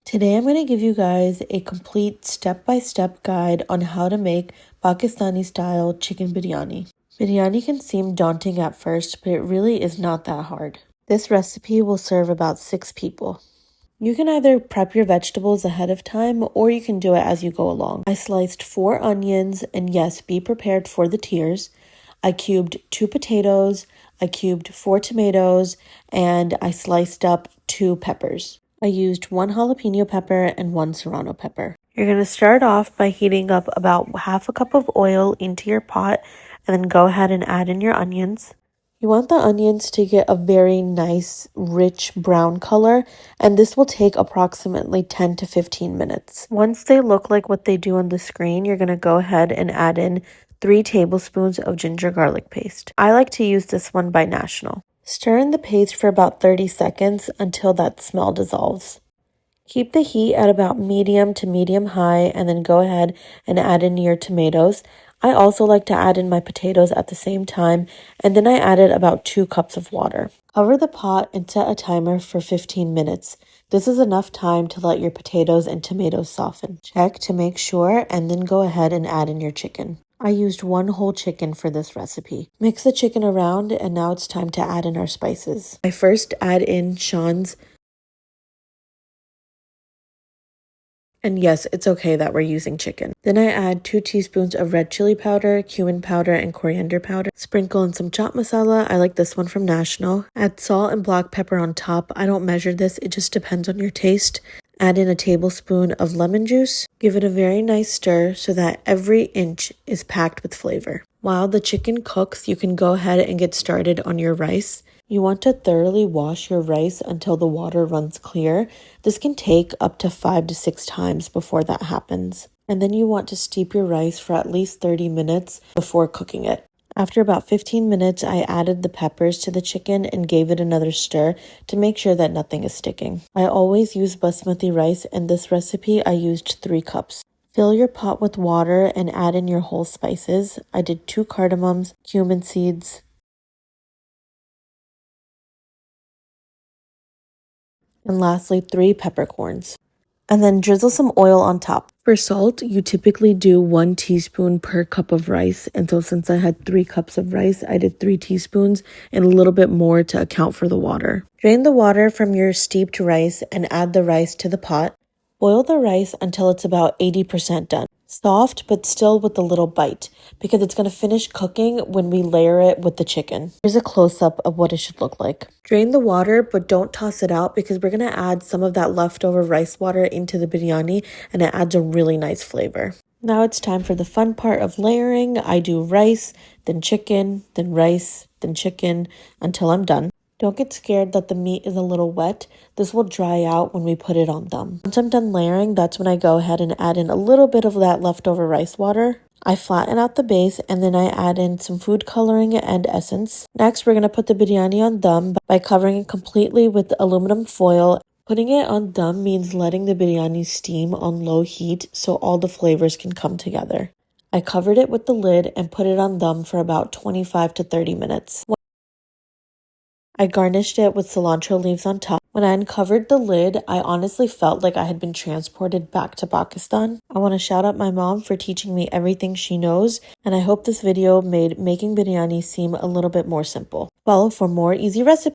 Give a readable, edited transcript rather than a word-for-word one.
Today I'm going to give you guys a complete step-by-step guide on how to make Pakistani style chicken biryani. Biryani can seem daunting at first, but it really is not that hard. This recipe will serve about 6 people. You can either prep your vegetables ahead of time or you can do it as you go along. I sliced 4 onions, and yes, be prepared for the tears. I cubed 2 potatoes, I cubed 4 tomatoes, and I sliced up 2 peppers. I used 1 jalapeno pepper and 1 serrano pepper. You're going to start off by heating up about half a cup of oil into your pot and then go ahead and add in your onions. You want the onions to get a very nice, rich brown color, and this will take approximately 10 to 15 minutes. Once they look like what they do on the screen, you're going to go ahead and add in 3 tablespoons of ginger garlic paste. I like to use this one by National. Stir in the paste for about 30 seconds until that smell dissolves. Keep the heat at about medium to medium high and then go ahead and add in your tomatoes. I also like to add in my potatoes at the same time, and then I added about 2 cups of water. Cover the pot and set a timer for 15 minutes. This is enough time to let your potatoes and tomatoes soften. Check to make sure and then go ahead and add in your chicken. I used 1 whole chicken for this recipe. Mix the chicken around and now it's time to add in our spices. I first add in Sean's. And yes, it's okay that we're using chicken. Then I add 2 teaspoons of red chili powder, cumin powder, and coriander powder. Sprinkle in some chaat masala. I like this one from National. Add salt and black pepper on top. I don't measure this. It just depends on your taste. Add in a tablespoon of lemon juice. Give it a very nice stir so that every inch is packed with flavor. While the chicken cooks, you can go ahead and get started on your rice. You want to thoroughly wash your rice until the water runs clear. This can take up to 5 to 6 times before that happens. And then you want to steep your rice for at least 30 minutes before cooking it. After about 15 minutes, I added the peppers to the chicken and gave it another stir to make sure that nothing is sticking. I always use basmati rice, and this recipe I used 3 cups. Fill your pot with water and add in your whole spices. I did 2 cardamoms, cumin seeds, and lastly 3 peppercorns. And then drizzle some oil on top. For salt, you typically do 1 teaspoon per cup of rice. And so since I had 3 cups of rice, I did 3 teaspoons and a little bit more to account for the water. Drain the water from your steeped rice and add the rice to the pot. Boil the rice until it's about 80% done. Soft, but still with a little bite, because it's going to finish cooking when we layer it with the chicken. Here's a close-up of what it should look like. Drain the water, but don't toss it out because we're going to add some of that leftover rice water into the biryani, and it adds a really nice flavor. Now it's time for the fun part of layering. I do rice, then chicken, then rice, then chicken, until I'm done. Don't get scared that the meat is a little wet. This will dry out when we put it on dum. Once I'm done layering, that's when I go ahead and add in a little bit of that leftover rice water. I flatten out the base and then I add in some food coloring and essence. Next, we're going to put the biryani on dum by covering it completely with aluminum foil. Putting it on dum means letting the biryani steam on low heat so all the flavors can come together. I covered it with the lid and put it on dum for about 25 to 30 minutes. I garnished it with cilantro leaves on top. When I uncovered the lid, I honestly felt like I had been transported back to Pakistan. I want to shout out my mom for teaching me everything she knows, and I hope this video made making biryani seem a little bit more simple. Follow for more easy recipes.